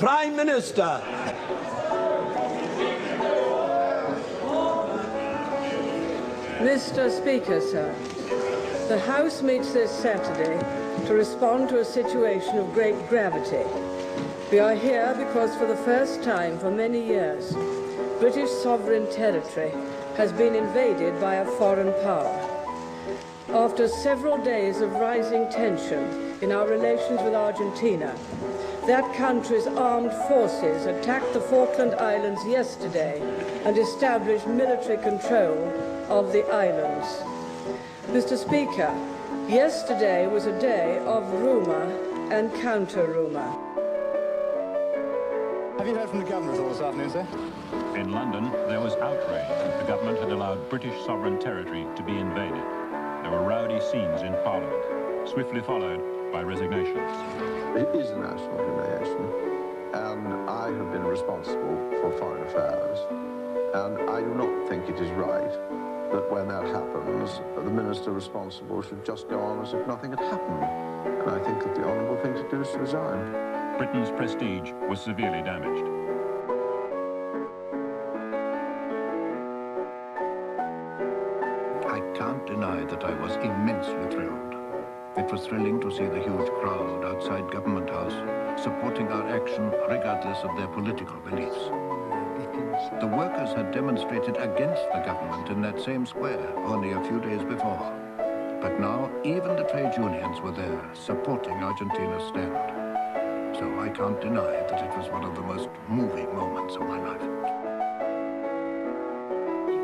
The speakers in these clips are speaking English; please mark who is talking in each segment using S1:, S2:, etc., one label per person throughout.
S1: Prime Minister.
S2: Mr. Speaker, sir, the House meets this Saturday to respond to a situation of great gravity. We are here because for the first time for many years, British sovereign territory has been invaded by a foreign power. After several days of rising tension in our relations with Argentina, that country's armed forces attacked the Falkland Islands yesterday and established military control of the islands. Mr. Speaker, yesterday was a day of rumour and counter-rumour.
S3: Have you heard from the government all this afternoon, sir?
S4: In London, there was outrage that the government had allowed British sovereign territory to be invaded. There were rowdy scenes in Parliament, swiftly followed by resignations.
S5: It is a national humiliation, and I have been responsible for foreign affairs, and I do not think it is right that when that happens, the minister responsible should just go on as if nothing had happened. And I think that the honourable thing to do is to resign.
S4: Britain's prestige was severely damaged.
S6: I can't deny that I was immensely thrilled. It was thrilling to see the huge crowd outside Government House supporting our action regardless of their political beliefs. The workers had demonstrated against the government in that same square only a few days before. But now even the trade unions were there supporting Argentina's stand. So I can't deny that it was one of the most moving moments of my life.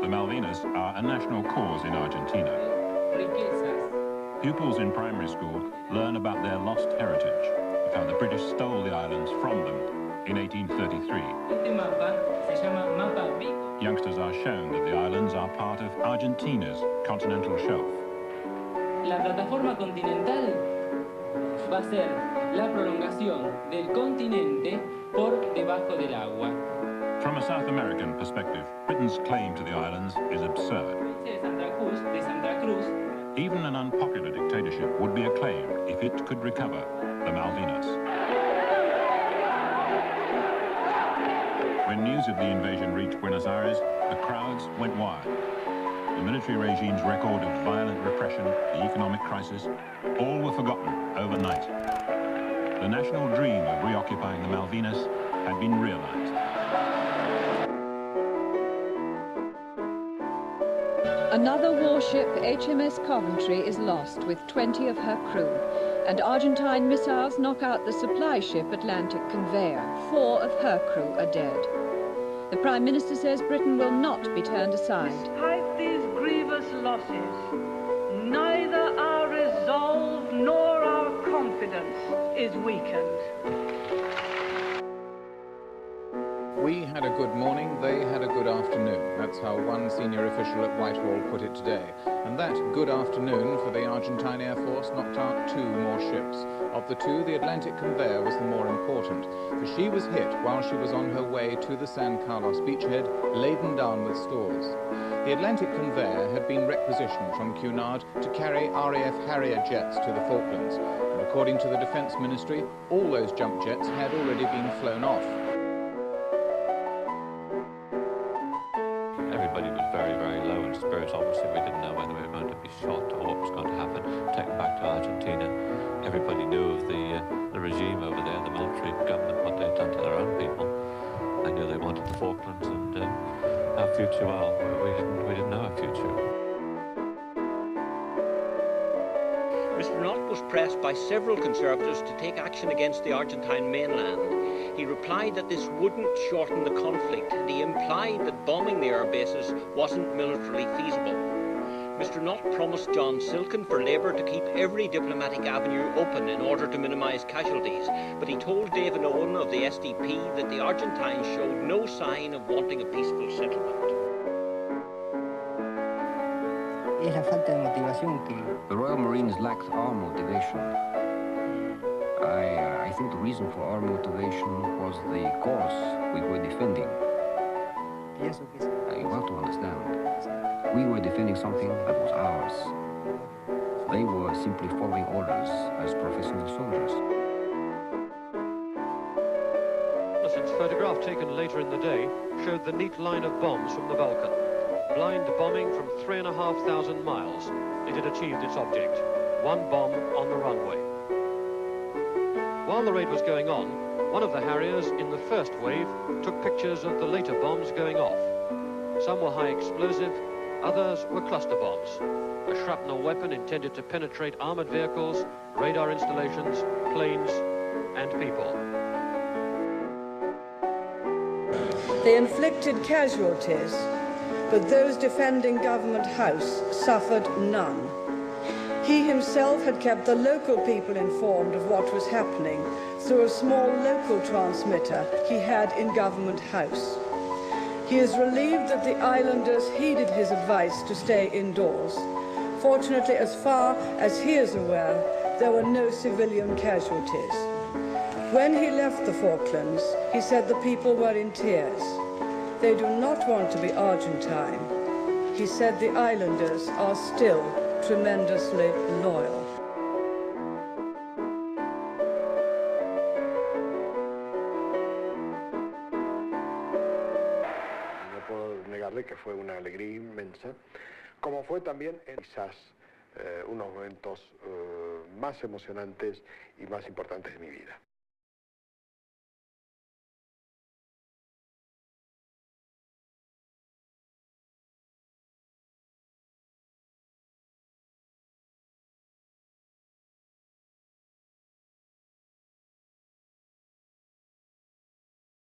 S4: The Malvinas are a national cause in Argentina. Pupils in primary school learn about their lost heritage, of how the British stole the islands from them in 1833. Youngsters are shown that the islands are part of Argentina's continental shelf.
S7: La plataforma continental va a ser la prolongación del continente por debajo del agua.
S4: From a South American perspective, Britain's claim to the islands is absurd.
S7: De Santa Cruz.
S4: Even an unpopular dictatorship would be acclaimed if it could recover the Malvinas. When news of the invasion reached Buenos Aires, the crowds went wild. The military regime's record of violent repression, the economic crisis, all were forgotten overnight. The national dream of reoccupying the Malvinas had been realized.
S8: Another warship, HMS Coventry, is lost with 20 of her crew, and Argentine missiles knock out the supply ship Atlantic Conveyor. 4 of her crew are dead. The Prime Minister says Britain will not be turned aside.
S2: Despite these grievous losses, neither our resolve nor our confidence is weakened.
S9: We had a good morning, they had a good afternoon. That's how one senior official at Whitehall put it today. And that good afternoon for the Argentine Air Force knocked out 2 more ships. Of the 2, the Atlantic Conveyor was the more important, for she was hit while she was on her way to the San Carlos beachhead, laden down with stores. The Atlantic Conveyor had been requisitioned from Cunard to carry RAF Harrier jets to the Falklands. And according to the Defence Ministry, all those jump jets had already been flown off.
S10: Everybody was very, very low in spirits. Obviously, we didn't know whether we were going to be shot or what was going to happen, taken back to Argentina. Everybody knew of the regime over there, the military government, what they'd done to their own people. They knew they wanted the Falklands, and our future, well, we didn't know our future.
S11: Mr. Knott was pressed by several Conservatives to take action against the Argentine mainland. He replied that this wouldn't shorten the conflict, and he implied that bombing the air bases wasn't militarily feasible. Mr. Knott promised John Silken for Labour to keep every diplomatic avenue open in order to minimise casualties, but he told David Owen of the SDP that the Argentines showed no sign of wanting a peaceful settlement.
S12: The Royal Marines lacked our motivation. I think the reason for our motivation was the cause we were defending. You have to understand, we were defending something that was ours. They were simply following orders as professional soldiers.
S1: reconnaissance photograph taken later in the day showed the neat line of bombs from the Balkan. Blind bombing from 3,500 miles, it had achieved its object. One bomb on the runway. While the raid was going on, one of the Harriers in the first wave took pictures of the later bombs going off. Some were high explosive, others were cluster bombs, a shrapnel weapon intended to penetrate armored vehicles, radar installations, planes, and people.
S2: They inflicted casualties, but those defending Government House suffered none. He himself had kept the local people informed of what was happening through a small local transmitter he had in Government House. He is relieved that the islanders heeded his advice to stay indoors. Fortunately, as far as he is aware, there were no civilian casualties. When he left the Falklands, he said the people were in tears. They do not want to be Argentine. He said the islanders are still tremendously loyal.
S13: No puedo negarle que fue una alegría inmensa, como fue también quizás unos momentos más emocionantes y más importantes de mi vida.